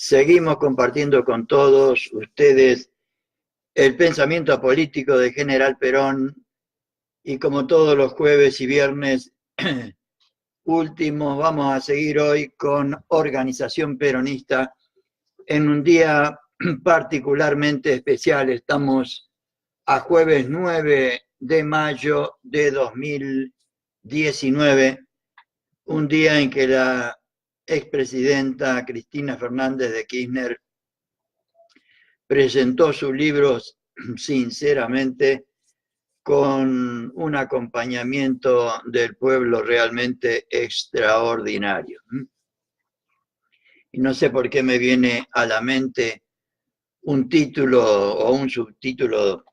Seguimos compartiendo con todos ustedes el pensamiento político de General Perón y como todos los jueves y viernes últimos vamos a seguir hoy con Organización Peronista en un día particularmente especial. Estamos a jueves 9 de mayo de 2019, un día en que la expresidenta Cristina Fernández de Kirchner presentó sus libros sinceramente con un acompañamiento del pueblo realmente extraordinario. Y no sé por qué me viene a la mente un título o un subtítulo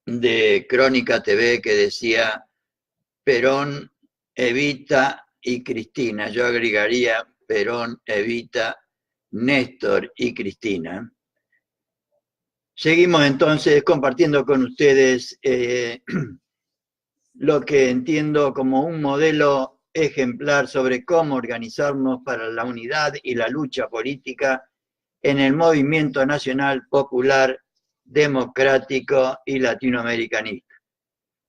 de Crónica TV que decía Perón, Evita y Cristina. Yo agregaría Perón, Evita, Néstor y Cristina. Seguimos entonces compartiendo con ustedes lo que entiendo como un modelo ejemplar sobre cómo organizarnos para la unidad y la lucha política en el movimiento nacional popular, democrático y latinoamericanista.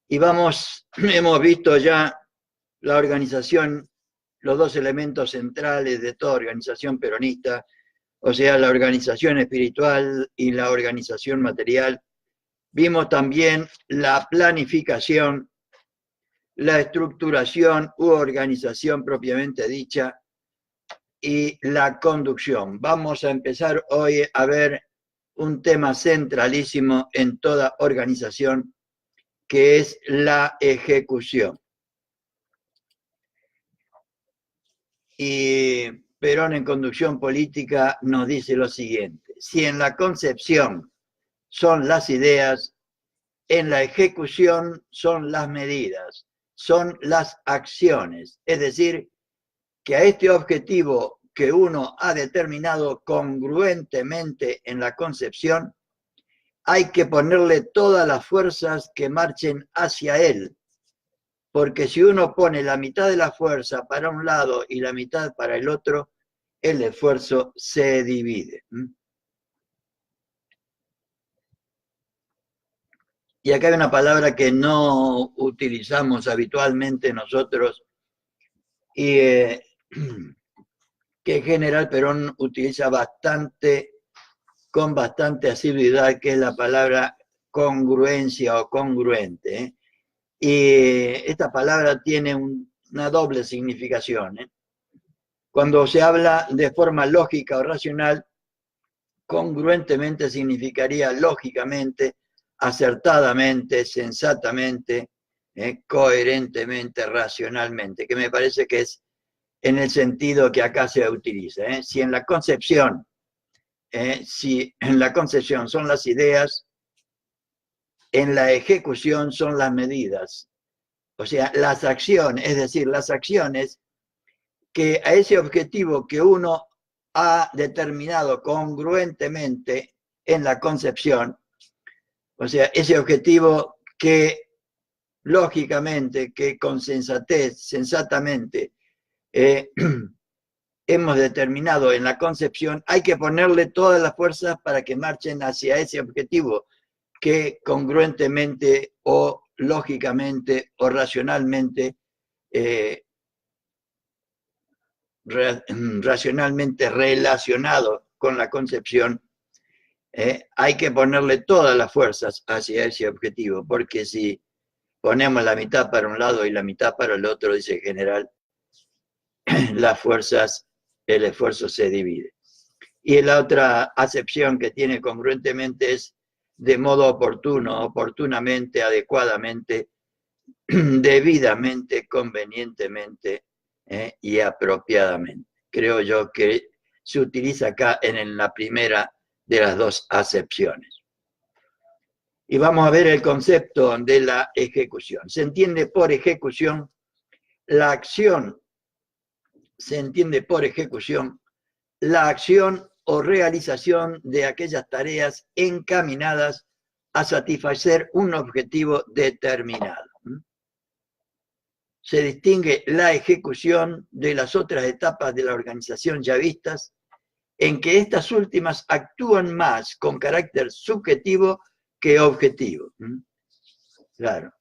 Y hemos visto ya la organización, los dos elementos centrales de toda organización peronista, o sea, la organización espiritual y la organización material. Vimos también la planificación, la estructuración u organización propiamente dicha y la conducción. Vamos a empezar hoy a ver un tema centralísimo en toda organización, que es la ejecución. Y Perón en Conducción Política nos dice lo siguiente: si en la concepción son las ideas, en la ejecución son las medidas, son las acciones. Es decir, que a este objetivo que uno ha determinado congruentemente en la concepción, hay que ponerle todas las fuerzas que marchen hacia él. Porque si uno pone la mitad de la fuerza para un lado y la mitad para el otro, el esfuerzo se divide. Y acá hay una palabra que no utilizamos habitualmente nosotros y que General Perón utiliza con bastante asiduidad, que es la palabra congruencia o congruente. Y esta palabra tiene una doble significación. Cuando se habla de forma lógica o racional, congruentemente significaría lógicamente, acertadamente, sensatamente, coherentemente, racionalmente, que me parece que es en el sentido que acá se utiliza. Si en la concepción, son las ideas, en la ejecución son las medidas. O sea, las acciones, es decir, las acciones que a ese objetivo que uno ha determinado congruentemente en la concepción, o sea, ese objetivo que lógicamente, que con sensatez, sensatamente, hemos determinado en la concepción, hay que ponerle todas las fuerzas para que marchen hacia ese objetivo que congruentemente o lógicamente o racionalmente racionalmente relacionado con la concepción, hay que ponerle todas las fuerzas hacia ese objetivo, porque si ponemos la mitad para un lado y la mitad para el otro, dice el general, las fuerzas, el esfuerzo se divide. Y la otra acepción que tiene congruentemente es de modo oportuno, oportunamente, adecuadamente, debidamente, convenientemente y apropiadamente. Creo yo que se utiliza acá en la primera de las dos acepciones. Y vamos a ver el concepto de la ejecución. Se entiende por ejecución la acción, se entiende por ejecución la acción o realización de aquellas tareas encaminadas a satisfacer un objetivo determinado. Se distingue la ejecución de las otras etapas de la organización ya vistas en que estas últimas actúan más con carácter subjetivo que objetivo. Claro.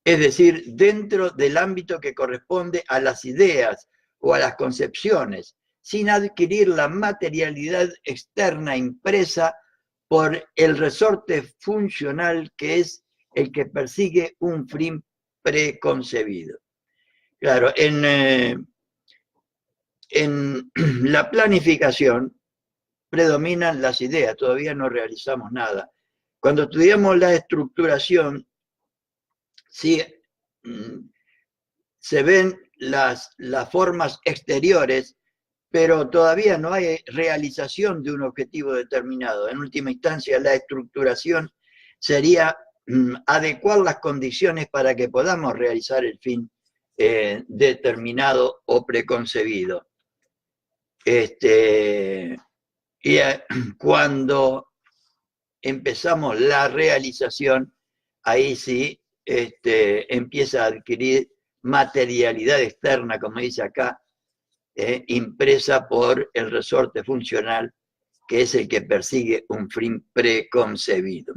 Es decir, dentro del ámbito que corresponde a las ideas o a las concepciones, sin adquirir la materialidad externa impresa por el resorte funcional que es el que persigue un fin preconcebido. Claro, en la planificación predominan las ideas, todavía no realizamos nada. Cuando estudiamos la estructuración, sí, se ven las formas exteriores, pero todavía no hay realización de un objetivo determinado. En última instancia, la estructuración sería adecuar las condiciones para que podamos realizar el fin determinado o preconcebido. Y cuando empezamos la realización, ahí sí empieza a adquirir materialidad externa, como dice acá, impresa por el resorte funcional, que es el que persigue un fin preconcebido.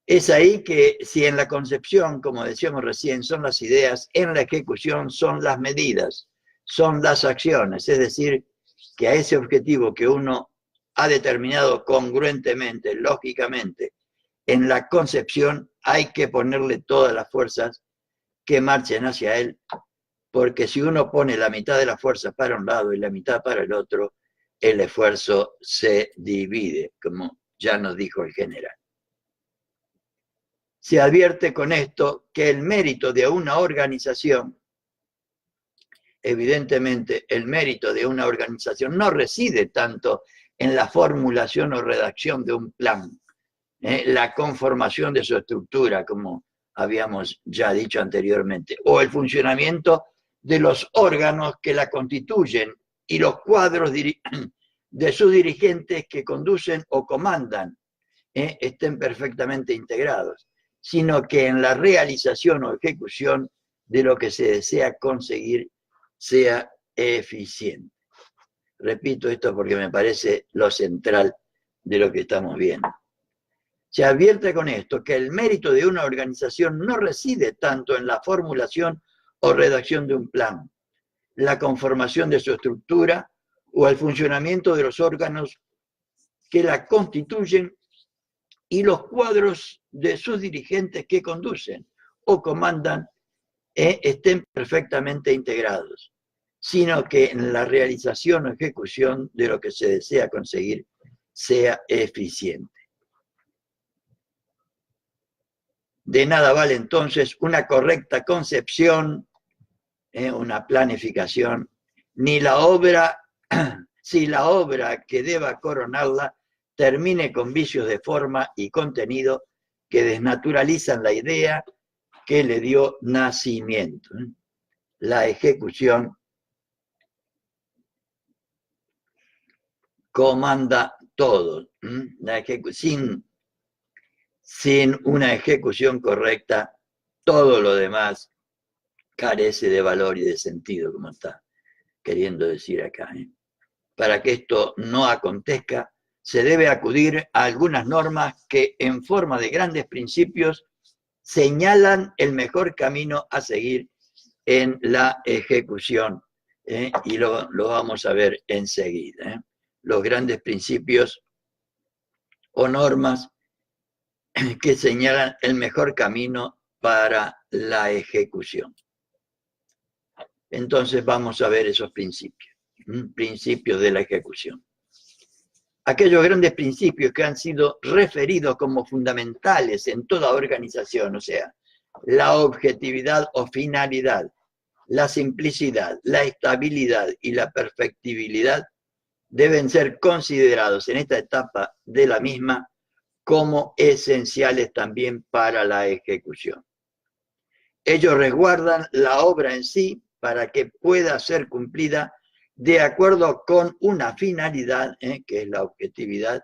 Es ahí que si en la concepción, como decíamos recién, son las ideas, en la ejecución son las medidas, son las acciones, es decir, que a ese objetivo que uno ha determinado congruentemente, lógicamente, en la concepción hay que ponerle todas las fuerzas que marchen hacia él, porque si uno pone la mitad de la fuerza para un lado y la mitad para el otro, el esfuerzo se divide, como ya nos dijo el general. Se advierte con esto que el mérito de una organización, evidentemente el mérito de una organización no reside tanto en la formulación o redacción de un plan, la conformación de su estructura, como habíamos ya dicho anteriormente, o el funcionamiento de los órganos que la constituyen y los cuadros de sus dirigentes que conducen o comandan estén perfectamente integrados, sino que en la realización o ejecución de lo que se desea conseguir sea eficiente. Repito esto porque me parece lo central de lo que estamos viendo. Se advierte con esto que el mérito de una organización no reside tanto en la formulación o redacción de un plan, la conformación de su estructura o el funcionamiento de los órganos que la constituyen y los cuadros de sus dirigentes que conducen o comandan estén perfectamente integrados, sino que en la realización o ejecución de lo que se desea conseguir sea eficiente. De nada vale entonces una correcta concepción, una planificación, ni la obra, si la obra que deba coronarla termine con vicios de forma y contenido que desnaturalizan la idea que le dio nacimiento. La ejecución comanda todo. Sin una ejecución correcta, todo lo demás carece de valor y de sentido, como está queriendo decir acá. Para que esto no acontezca, se debe acudir a algunas normas que en forma de grandes principios señalan el mejor camino a seguir en la ejecución, y lo vamos a ver enseguida. Los grandes principios o normas que señalan el mejor camino para la ejecución. Entonces vamos a ver esos principios, principios de la ejecución. Aquellos grandes principios que han sido referidos como fundamentales en toda organización, o sea, la objetividad o finalidad, la simplicidad, la estabilidad y la perfectibilidad, deben ser considerados en esta etapa de la misma como esenciales también para la ejecución. Ellos resguardan la obra en sí para que pueda ser cumplida de acuerdo con una finalidad, que es la objetividad,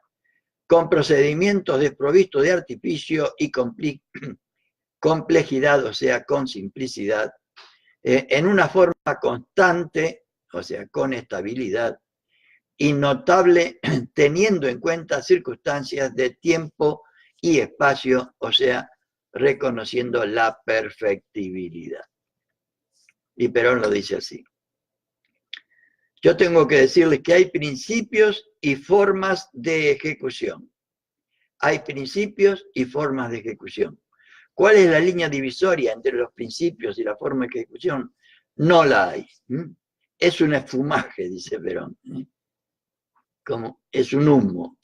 con procedimientos desprovistos de artificio y complejidad, o sea, con simplicidad, en una forma constante, o sea, con estabilidad, y notable teniendo en cuenta circunstancias de tiempo y espacio, o sea, reconociendo la perfectibilidad. Y Perón lo dice así. Yo tengo que decirles que hay principios y formas de ejecución. Hay principios y formas de ejecución. ¿Cuál es la línea divisoria entre los principios y la forma de ejecución? No la hay. Es un esfumaje, dice Perón. Como es un humo,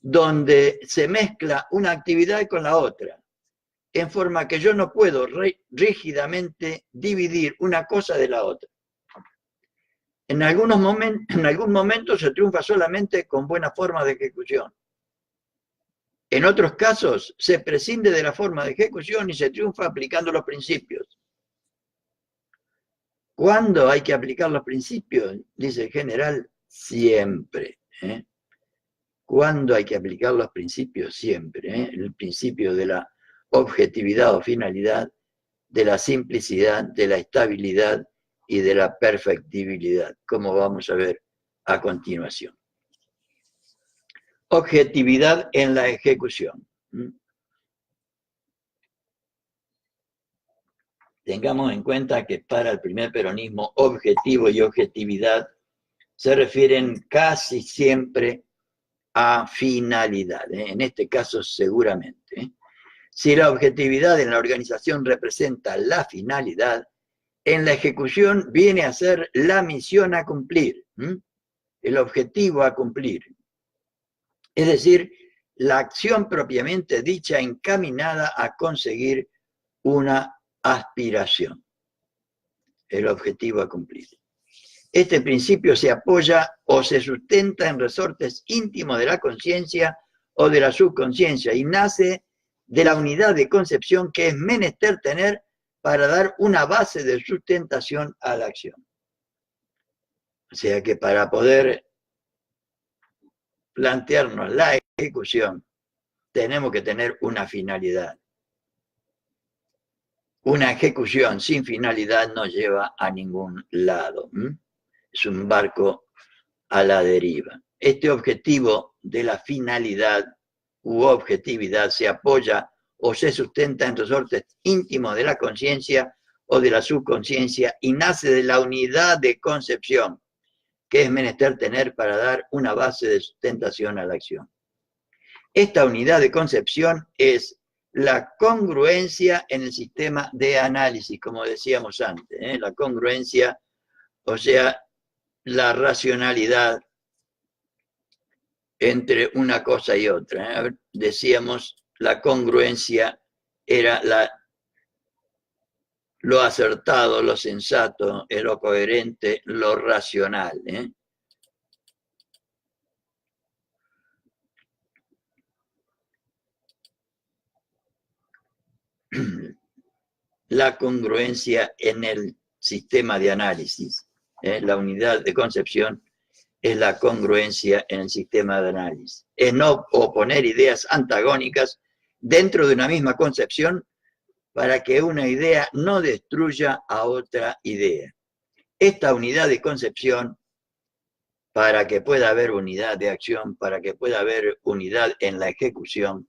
donde se mezcla una actividad con la otra, en forma que yo no puedo rígidamente dividir una cosa de la otra. En algún momento se triunfa solamente con buena forma de ejecución. En otros casos se prescinde de la forma de ejecución y se triunfa aplicando los principios. ¿Cuándo hay que aplicar los principios? Dice el general, siempre. ¿Cuándo hay que aplicar los principios? Siempre. El principio de la objetividad o finalidad, de la simplicidad, de la estabilidad y de la perfectibilidad, como vamos a ver a continuación. Objetividad en la ejecución. Tengamos en cuenta que para el primer peronismo, objetivo y objetividad se refieren casi siempre a finalidad, en este caso seguramente. Si la objetividad en la organización representa la finalidad, en la ejecución viene a ser la misión a cumplir, el objetivo a cumplir. Es decir, la acción propiamente dicha encaminada a conseguir una aspiración, el objetivo a cumplir. Este principio se apoya o se sustenta en resortes íntimos de la conciencia o de la subconsciencia y nace de la unidad de concepción que es menester tener para dar una base de sustentación a la acción. O sea que para poder plantearnos la ejecución, tenemos que tener una finalidad. Una ejecución sin finalidad no lleva a ningún lado. Es un barco a la deriva. Este objetivo de la finalidad u objetividad se apoya o se sustenta en resortes íntimos de la conciencia o de la subconsciencia y nace de la unidad de concepción que es menester tener para dar una base de sustentación a la acción. Esta unidad de concepción es la congruencia en el sistema de análisis, como decíamos antes, la congruencia, o sea, la racionalidad entre una cosa y otra. Decíamos, la congruencia era lo acertado, lo sensato, lo coherente, lo racional. La congruencia en el sistema de análisis. La unidad de concepción es la congruencia en el sistema de análisis. Es no oponer ideas antagónicas dentro de una misma concepción para que una idea no destruya a otra idea. Esta unidad de concepción, para que pueda haber unidad de acción, para que pueda haber unidad en la ejecución,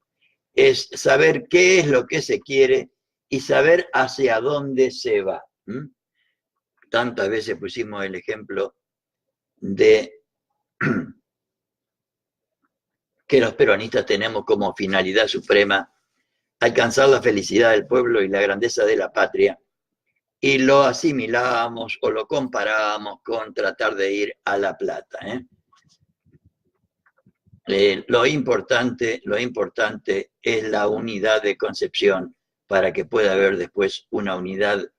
es saber qué es lo que se quiere y saber hacia dónde se va. Tantas veces pusimos el ejemplo de que los peronistas tenemos como finalidad suprema alcanzar la felicidad del pueblo y la grandeza de la patria, y lo asimilábamos o lo comparábamos con tratar de ir a La Plata. Lo importante es la unidad de concepción para que pueda haber después una unidad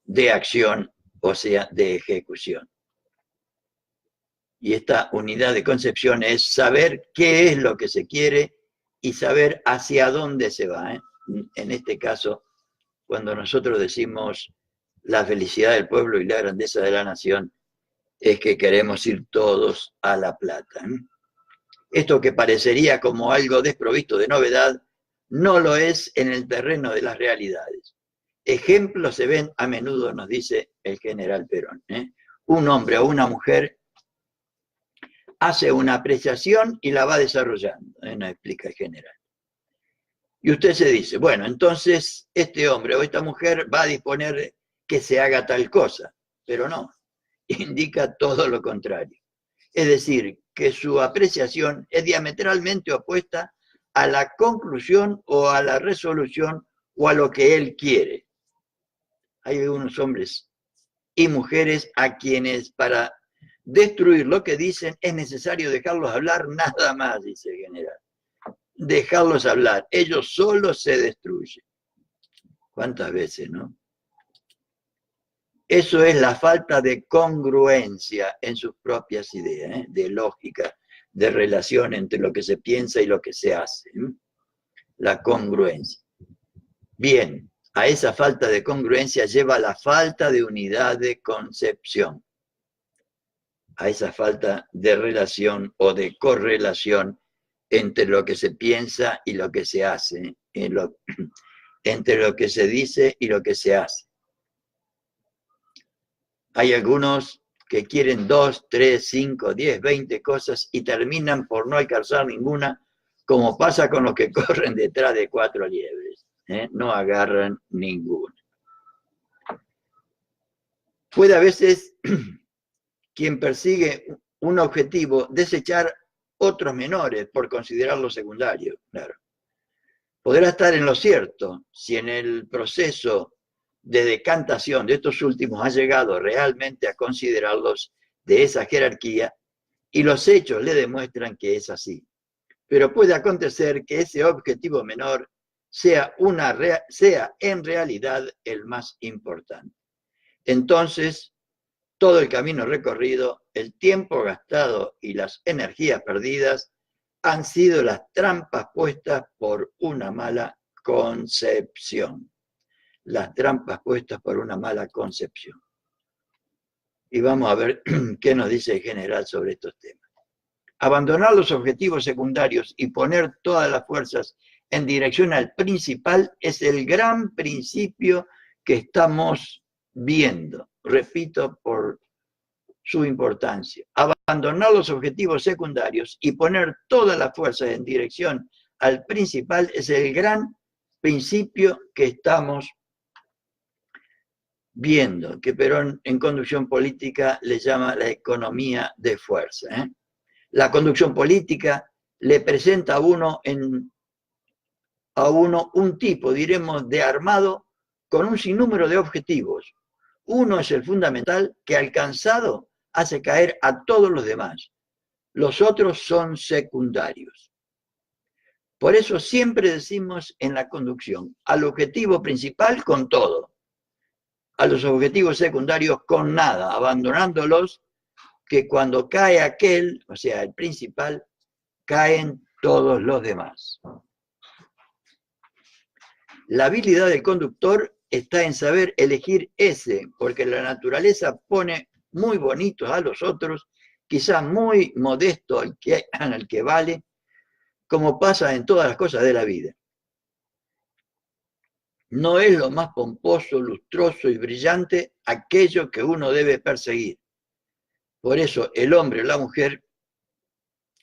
de acción, o sea, de ejecución. Y esta unidad de concepción es saber qué es lo que se quiere y saber hacia dónde se va. En este caso, cuando nosotros decimos la felicidad del pueblo y la grandeza de la nación, es que queremos ir todos a La Plata. Esto que parecería como algo desprovisto de novedad, no lo es en el terreno de las realidades. Ejemplos se ven a menudo, nos dice el general Perón. Un hombre o una mujer hace una apreciación y la va desarrollando, nos explica el general. Y usted se dice, bueno, entonces este hombre o esta mujer va a disponer que se haga tal cosa, pero no, indica todo lo contrario. Es decir, que su apreciación es diametralmente opuesta a la conclusión o a la resolución o a lo que él quiere. Hay algunos hombres y mujeres a quienes para destruir lo que dicen es necesario dejarlos hablar nada más, dice el general. Dejarlos hablar, ellos solos se destruyen. ¿Cuántas veces, no? Eso es la falta de congruencia en sus propias ideas, de lógica, de relación entre lo que se piensa y lo que se hace. La congruencia. Bien, a esa falta de congruencia lleva la falta de unidad de concepción. A esa falta de relación o de correlación entre lo que se piensa y lo que se hace, entre lo que se dice y lo que se hace. Hay algunos que quieren 2, 3, 5, 10, 20 cosas y terminan por no alcanzar ninguna, como pasa con los que corren detrás de 4 liebres. No agarran ninguna. Puede a veces quien persigue un objetivo desechar otros menores por considerarlo secundario, claro. Podrá estar en lo cierto si en el proceso de decantación de estos últimos ha llegado realmente a considerarlos de esa jerarquía y los hechos le demuestran que es así. Pero puede acontecer que ese objetivo menor sea en realidad el más importante. Entonces, todo el camino recorrido, el tiempo gastado y las energías perdidas han sido las trampas puestas por una mala concepción. Las trampas puestas por una mala concepción. Y vamos a ver qué nos dice el general sobre estos temas. Abandonar los objetivos secundarios y poner todas las fuerzas en dirección al principal es el gran principio que estamos viendo. Repito por su importancia. Abandonar los objetivos secundarios y poner todas las fuerzas en dirección al principal es el gran principio que estamos viendo, que Perón en Conducción Política le llama la economía de fuerza. La conducción política le presenta a uno un tipo, diremos, de armado con un sinnúmero de objetivos. Uno es el fundamental que alcanzado hace caer a todos los demás. Los otros son secundarios. Por eso siempre decimos en la conducción, al objetivo principal con todo, a los objetivos secundarios con nada, abandonándolos, que cuando cae aquel, o sea, el principal, caen todos los demás. La habilidad del conductor está en saber elegir ese, porque la naturaleza pone muy bonitos a los otros, quizá muy modesto al que vale, como pasa en todas las cosas de la vida. No es lo más pomposo, lustroso y brillante aquello que uno debe perseguir. Por eso el hombre o la mujer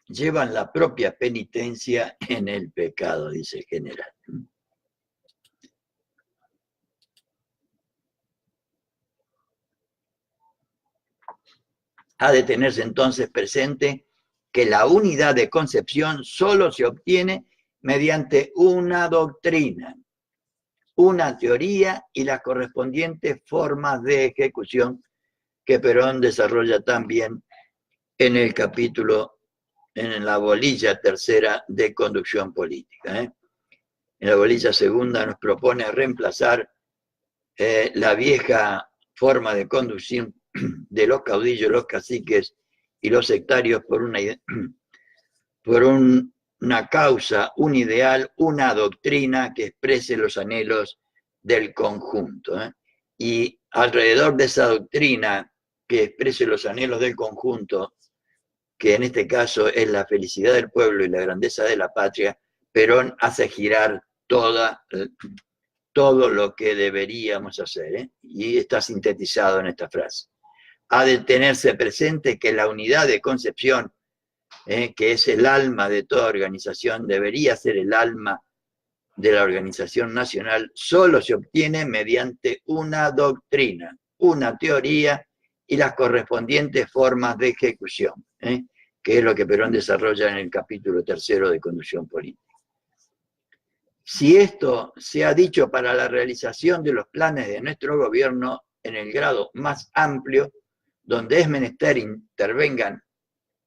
llevan la propia penitencia en el pecado, dice el general. Ha de tenerse entonces presente que la unidad de concepción solo se obtiene mediante una doctrina, una teoría y las correspondientes formas de ejecución que Perón desarrolla también en el capítulo, en la bolilla tercera de Conducción Política. En la bolilla segunda nos propone reemplazar la vieja forma de conducción de los caudillos, los caciques y los sectarios por una causa, un ideal, una doctrina que exprese los anhelos del conjunto. Y alrededor de esa doctrina que exprese los anhelos del conjunto, que en este caso es la felicidad del pueblo y la grandeza de la patria, Perón hace girar todo todo lo que deberíamos hacer, ¿eh? Y está sintetizado en esta frase. Ha de tenerse presente que la unidad de concepción, que es el alma de toda organización, debería ser el alma de la organización nacional, solo se obtiene mediante una doctrina, una teoría y las correspondientes formas de ejecución, que es lo que Perón desarrolla en el capítulo 3 de Conducción Política. Si esto se ha dicho para la realización de los planes de nuestro gobierno en el grado más amplio, donde es menester intervengan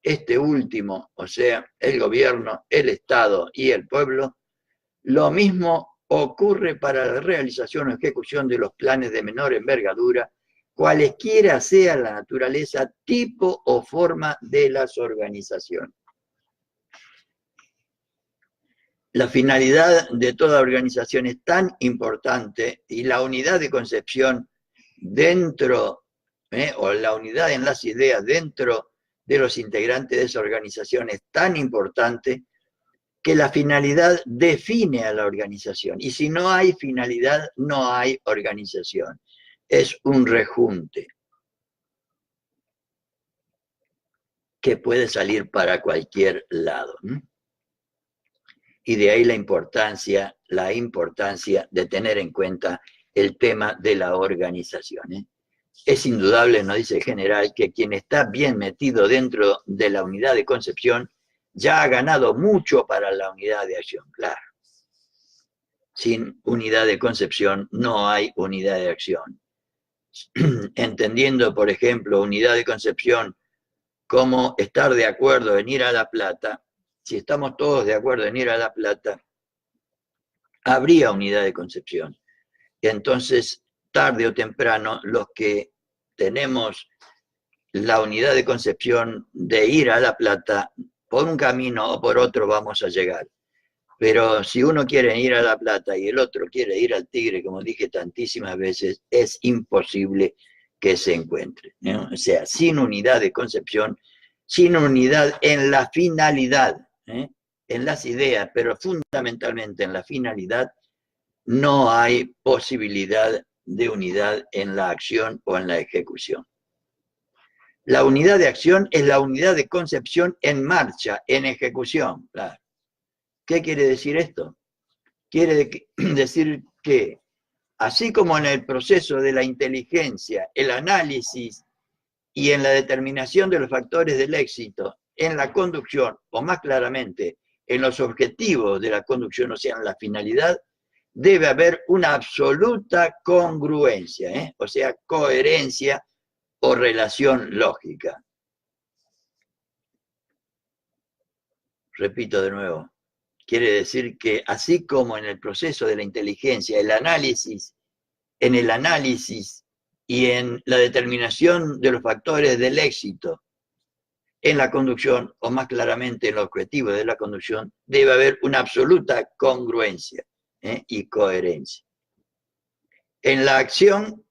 este último, o sea, el gobierno, el Estado y el pueblo, lo mismo ocurre para la realización o ejecución de los planes de menor envergadura, cualesquiera sea la naturaleza, tipo o forma de las organizaciones. La finalidad de toda organización es tan importante y la unidad de concepción dentro, o la unidad en las ideas dentro de los integrantes de esa organización es tan importante que la finalidad define a la organización. Y si no hay finalidad, no hay organización. Es un rejunte que puede salir para cualquier lado. Y de ahí la importancia de tener en cuenta el tema de la organización. Es indudable, nos dice el general, que quien está bien metido dentro de la unidad de concepción ya ha ganado mucho para la unidad de acción, claro. Sin unidad de concepción no hay unidad de acción. Entendiendo, por ejemplo, unidad de concepción como estar de acuerdo en ir a La Plata, si estamos todos de acuerdo en ir a La Plata, habría unidad de concepción. Entonces, tarde o temprano, los que tenemos la unidad de concepción de ir a La Plata, por un camino o por otro vamos a llegar. Pero si uno quiere ir a La Plata y el otro quiere ir al Tigre, como dije tantísimas veces, es imposible que se encuentre, ¿no? O sea, sin unidad de concepción, sin unidad en la finalidad, en las ideas, pero fundamentalmente en la finalidad, no hay posibilidad de unidad en la acción o en la ejecución. La unidad de acción es la unidad de concepción en marcha, en ejecución, claro. ¿Qué quiere decir esto? Quiere decir que, así como en el proceso de la inteligencia, el análisis y en la determinación de los factores del éxito, en la conducción, o más claramente, en los objetivos de la conducción, o sea, en la finalidad, debe haber una absoluta congruencia, o sea, coherencia o relación lógica. Repito de nuevo. Quiere decir que así como en el proceso de la inteligencia, en el análisis y en la determinación de los factores del éxito, en la conducción, o más claramente en los objetivos de la conducción, debe haber una absoluta congruencia y coherencia. En la acción,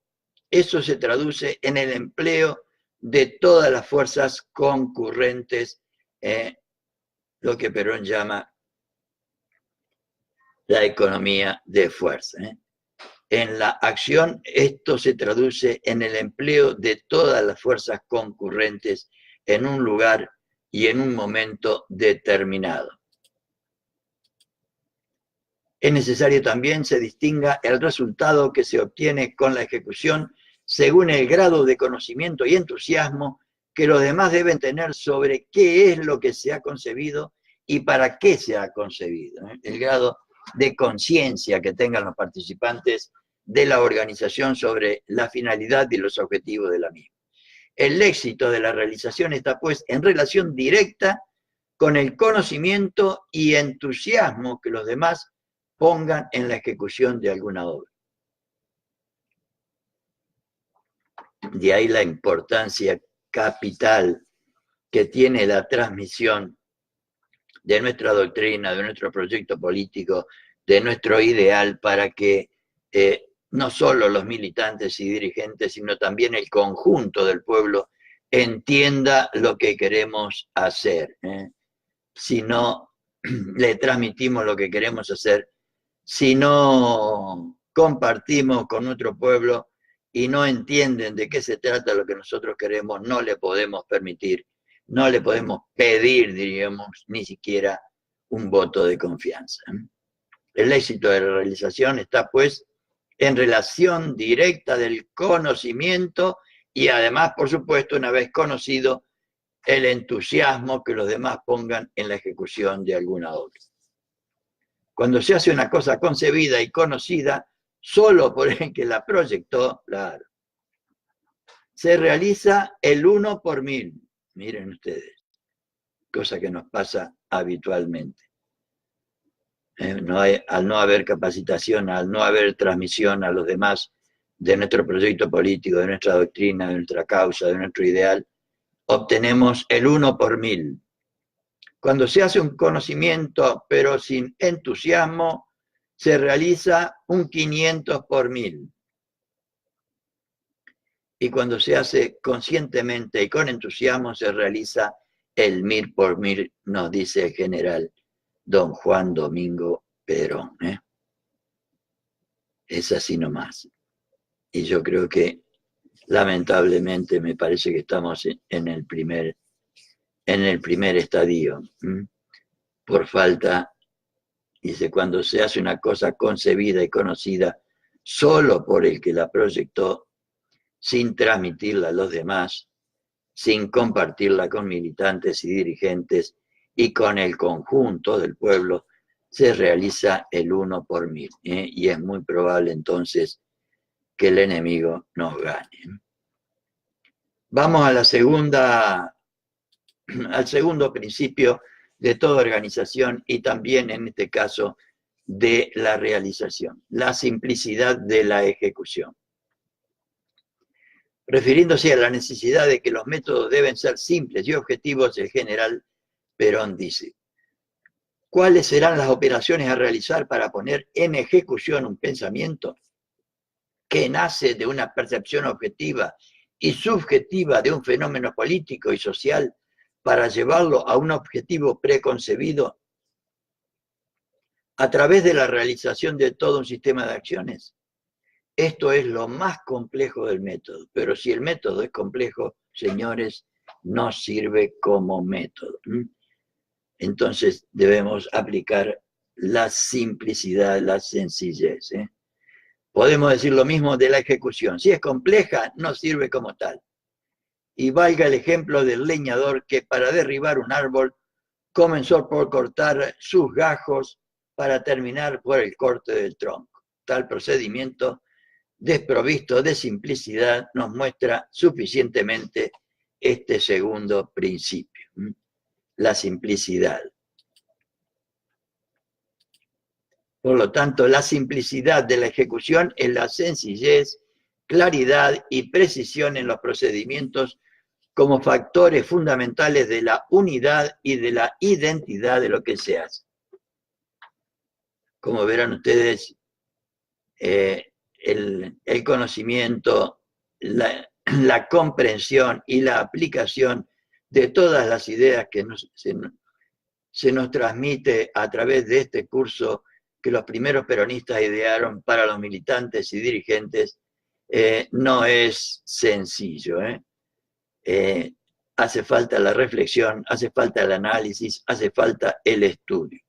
eso se traduce en el empleo de todas las fuerzas concurrentes, lo que Perón llama la economía de fuerza. En la acción, esto se traduce en el empleo de todas las fuerzas concurrentes en un lugar y en un momento determinado. Es necesario también se distinga el resultado que se obtiene con la ejecución según el grado de conocimiento y entusiasmo que los demás deben tener sobre qué es lo que se ha concebido y para qué se ha concebido. El grado de conciencia que tengan los participantes de la organización sobre la finalidad y los objetivos de la misma. El éxito de la realización está pues en relación directa con el conocimiento y entusiasmo que los demás pongan en la ejecución de alguna obra. De ahí la importancia capital que tiene la transmisión de nuestra doctrina, de nuestro proyecto político, de nuestro ideal, para que no solo los militantes y dirigentes, sino también el conjunto del pueblo entienda lo que queremos hacer. Si no le transmitimos lo que queremos hacer, si no compartimos con nuestro pueblo y no entienden de qué se trata lo que nosotros queremos, no le podemos permitir, no le podemos pedir, diríamos, ni siquiera un voto de confianza. El éxito de la realización está, pues, en relación directa del conocimiento y además, por supuesto, una vez conocido, el entusiasmo que los demás pongan en la ejecución de alguna obra. Cuando se hace una cosa concebida y conocida, solo por el que la proyectó, claro, se realiza el 1 por 1000. Miren ustedes, cosa que nos pasa habitualmente. Al no haber capacitación, al no haber transmisión a los demás de nuestro proyecto político, de nuestra doctrina, de nuestra causa, de nuestro ideal, obtenemos el 1 por 1000. Cuando se hace un conocimiento, pero sin entusiasmo, se realiza un 500 por 1000. Y cuando se hace conscientemente y con entusiasmo, se realiza el 1000 por 1000, nos dice el general don Juan Domingo Perón. Es así nomás. Y yo creo que, lamentablemente, me parece que estamos en el primer estadio. Por falta, dice, cuando se hace una cosa concebida y conocida solo por el que la proyectó, sin transmitirla a los demás, sin compartirla con militantes y dirigentes y con el conjunto del pueblo, se realiza el 1 por 1000. Y es muy probable entonces que el enemigo nos gane. Vamos a al segundo principio de toda organización y también en este caso de la realización, la simplicidad de la ejecución. Refiriéndose a la necesidad de que los métodos deben ser simples y objetivos, el general Perón dice: ¿cuáles serán las operaciones a realizar para poner en ejecución un pensamiento que nace de una percepción objetiva y subjetiva de un fenómeno político y social para llevarlo a un objetivo preconcebido a través de la realización de todo un sistema de acciones? Esto es lo más complejo del método, pero si el método es complejo, señores, no sirve como método. Entonces debemos aplicar la simplicidad, la sencillez. Podemos decir lo mismo de la ejecución. Si es compleja, no sirve como tal. Y valga el ejemplo del leñador que para derribar un árbol comenzó por cortar sus gajos para terminar por el corte del tronco. Tal procedimiento, desprovisto de simplicidad, nos muestra suficientemente este segundo principio, la simplicidad. Por lo tanto, la simplicidad de la ejecución es la sencillez, claridad y precisión en los procedimientos como factores fundamentales de la unidad y de la identidad de lo que se hace. Como verán ustedes, el conocimiento, la comprensión y la aplicación de todas las ideas que se nos transmite a través de este curso que los primeros peronistas idearon para los militantes y dirigentes, no es sencillo. Hace falta la reflexión, hace falta el análisis, hace falta el estudio,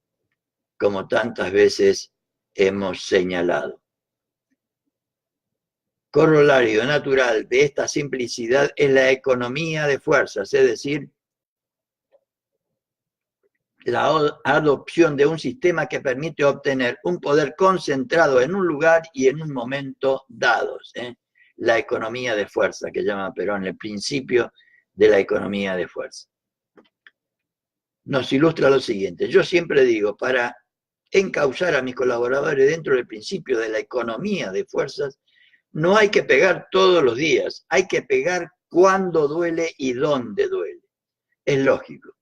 como tantas veces hemos señalado. Corolario natural de esta simplicidad es la economía de fuerzas, es decir, la adopción de un sistema que permite obtener un poder concentrado en un lugar y en un momento dados. La economía de fuerza, que llama Perón, el principio de la economía de fuerza. Nos ilustra lo siguiente: yo siempre digo, para encauzar a mis colaboradores dentro del principio de la economía de fuerzas, no hay que pegar todos los días, hay que pegar cuando duele y dónde duele. Es lógico.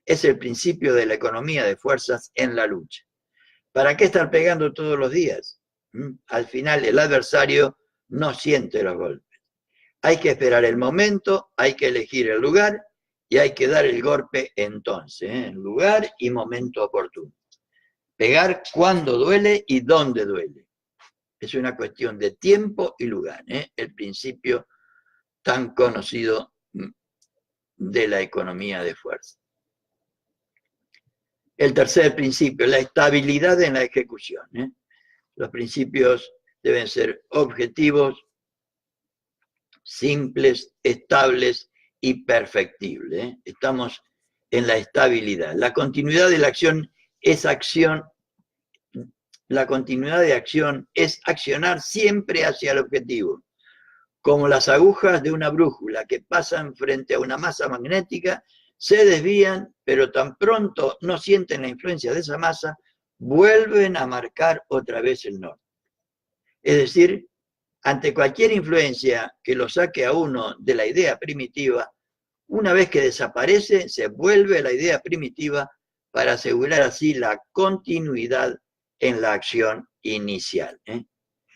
Es el principio de la economía de fuerzas en la lucha. ¿Para qué estar pegando todos los días? Al final el adversario no siente los golpes. Hay que esperar el momento, hay que elegir el lugar y hay que dar el golpe entonces, lugar y momento oportuno. Pegar cuando duele y dónde duele. Es una cuestión de tiempo y lugar, el principio tan conocido de la economía de fuerza. El tercer principio, la estabilidad en la ejecución. Los principios deben ser objetivos, simples, estables y perfectibles. Estamos en la estabilidad. La continuidad de la acción es acción. La continuidad de acción es accionar siempre hacia el objetivo, como las agujas de una brújula que pasan frente a una masa magnética, se desvían, pero tan pronto no sienten la influencia de esa masa, vuelven a marcar otra vez el norte. Es decir, ante cualquier influencia que lo saque a uno de la idea primitiva, una vez que desaparece, se vuelve a la idea primitiva para asegurar así la continuidad en la acción inicial.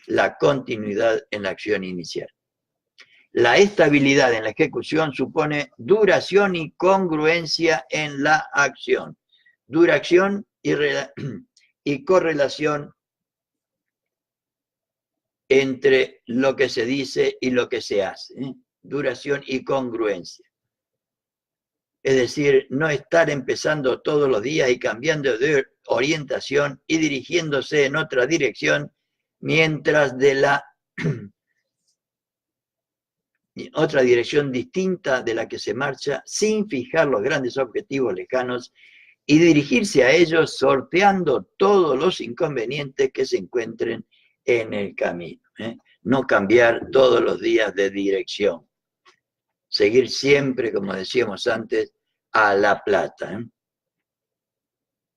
La continuidad en la acción inicial. La estabilidad en la ejecución supone duración y congruencia en la acción. Duración y correlación entre lo que se dice y lo que se hace. Duración y congruencia. Es decir, no estar empezando todos los días y cambiando de orientación y dirigiéndose en otra dirección mientras de la otra dirección distinta de la que se marcha sin fijar los grandes objetivos lejanos y dirigirse a ellos sorteando todos los inconvenientes que se encuentren en el camino. No cambiar todos los días de dirección. Seguir siempre, como decíamos antes, a la plata.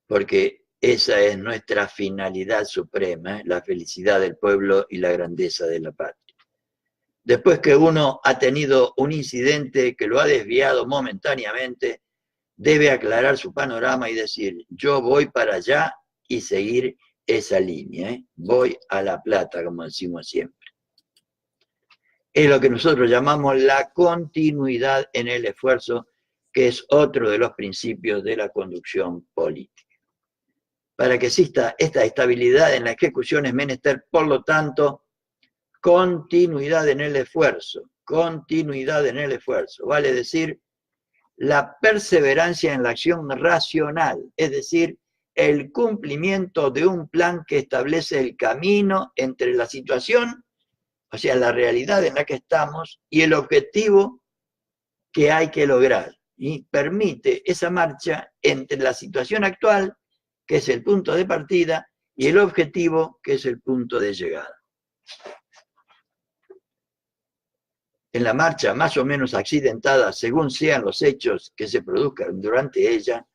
Porque esa es nuestra finalidad suprema, la felicidad del pueblo y la grandeza de la patria. Después que uno ha tenido un incidente que lo ha desviado momentáneamente, debe aclarar su panorama y decir, yo voy para allá y seguir esa línea. Voy a la plata, como decimos siempre. Es lo que nosotros llamamos la continuidad en el esfuerzo, que es otro de los principios de la conducción política. Para que exista esta estabilidad en la ejecución es menester, por lo tanto, continuidad en el esfuerzo. Continuidad en el esfuerzo. Vale decir, la perseverancia en la acción racional, es decir, el cumplimiento de un plan que establece el camino entre la situación, o sea, la realidad en la que estamos, y el objetivo que hay que lograr. Y permite esa marcha entre la situación actual, que es el punto de partida, y el objetivo, que es el punto de llegada. En la marcha más o menos accidentada, según sean los hechos que se produzcan durante ella,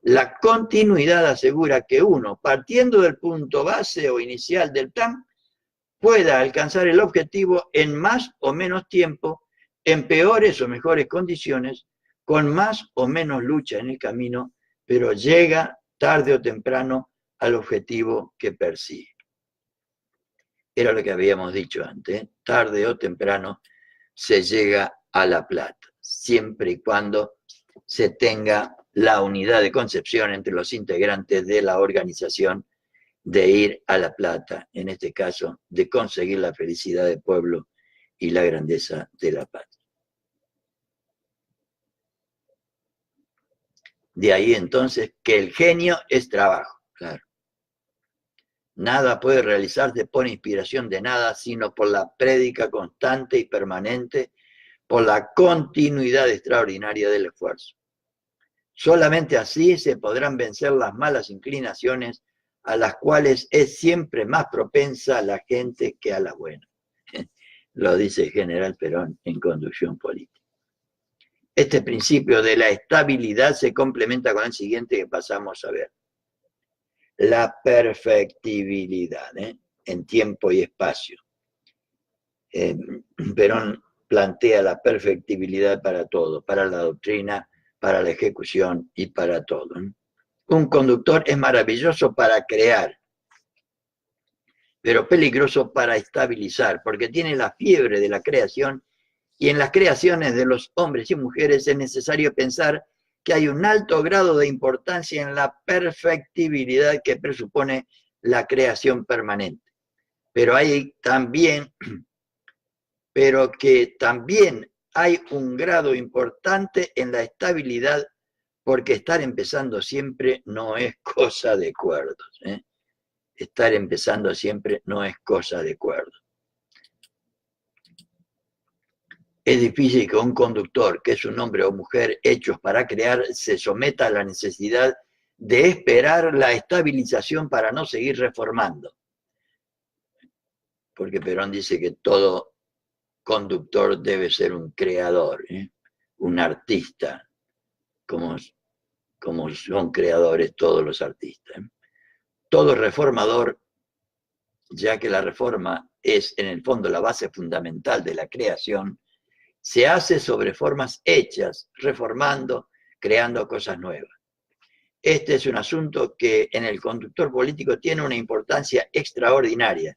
la continuidad asegura que uno, partiendo del punto base o inicial del plan, pueda alcanzar el objetivo en más o menos tiempo, en peores o mejores condiciones, con más o menos lucha en el camino, pero llega tarde o temprano al objetivo que persigue. Era lo que habíamos dicho antes, tarde o temprano se llega a la plata, siempre y cuando se tenga la unidad de concepción entre los integrantes de la organización de ir a la plata, en este caso, de conseguir la felicidad del pueblo y la grandeza de la patria. De ahí entonces que el genio es trabajo, claro. Nada puede realizarse por inspiración de nada, sino por la prédica constante y permanente, por la continuidad extraordinaria del esfuerzo. Solamente así se podrán vencer las malas inclinaciones a las cuales es siempre más propensa la gente que a las buenas. Lo dice el general Perón en Conducción Política. Este principio de la estabilidad se complementa con el siguiente que pasamos a ver. La perfectibilidad, en tiempo y espacio. Perón plantea la perfectibilidad para todo, para la doctrina, para la ejecución y para todo. Un conductor es maravilloso para crear, pero peligroso para estabilizar, porque tiene la fiebre de la creación, y en las creaciones de los hombres y mujeres es necesario pensar que hay un alto grado de importancia en la perfectibilidad que presupone la creación permanente. pero que también hay un grado importante en la estabilidad, porque estar empezando siempre no es cosa de cuerdos. Estar empezando siempre no es cosa de cuerdos. Es difícil que un conductor, que es un hombre o mujer hechos para crear, se someta a la necesidad de esperar la estabilización para no seguir reformando. Porque Perón dice que todo conductor debe ser un creador, un artista, como son creadores todos los artistas. Todo reformador, ya que la reforma es en el fondo la base fundamental de la creación, se hace sobre formas hechas, reformando, creando cosas nuevas. Este es un asunto que en el conductor político tiene una importancia extraordinaria,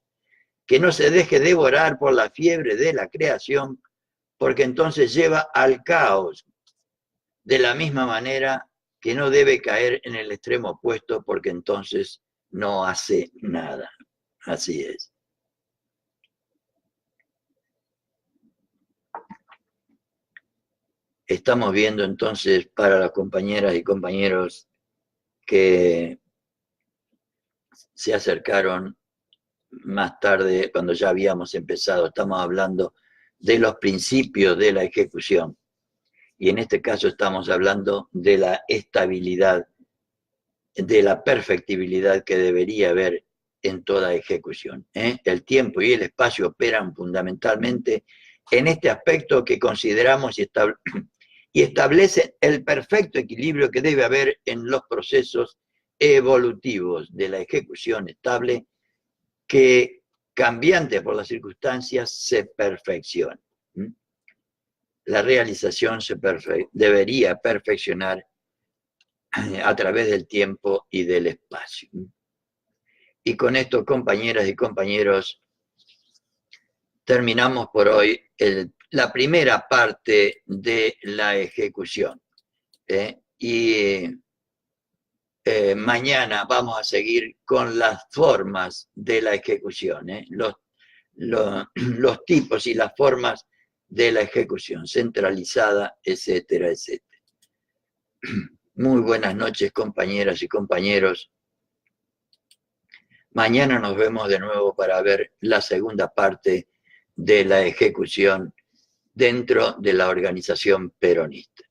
que no se deje devorar por la fiebre de la creación, porque entonces lleva al caos, de la misma manera que no debe caer en el extremo opuesto, porque entonces no hace nada. Así es. Estamos viendo entonces para las compañeras y compañeros que se acercaron más tarde, cuando ya habíamos empezado, estamos hablando de los principios de la ejecución. Y en este caso estamos hablando de la estabilidad, de la perfectibilidad que debería haber en toda ejecución. El tiempo y el espacio operan fundamentalmente en este aspecto que consideramos y establecen el perfecto equilibrio que debe haber en los procesos evolutivos de la ejecución estable, que, cambiante por las circunstancias, se perfecciona. La realización debería perfeccionar a través del tiempo y del espacio. Y con esto, compañeras y compañeros, terminamos por hoy la primera parte de la ejecución. Mañana vamos a seguir con las formas de la ejecución, los tipos y las formas de la ejecución centralizada, etcétera, etcétera. Muy buenas noches, compañeras y compañeros. Mañana nos vemos de nuevo para ver la segunda parte de la ejecución dentro de la organización peronista.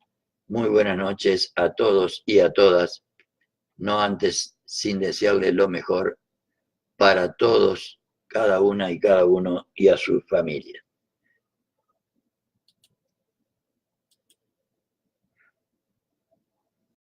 Muy buenas noches a todos y a todas, no antes sin desearles lo mejor para todos, cada una y cada uno y a sus familias.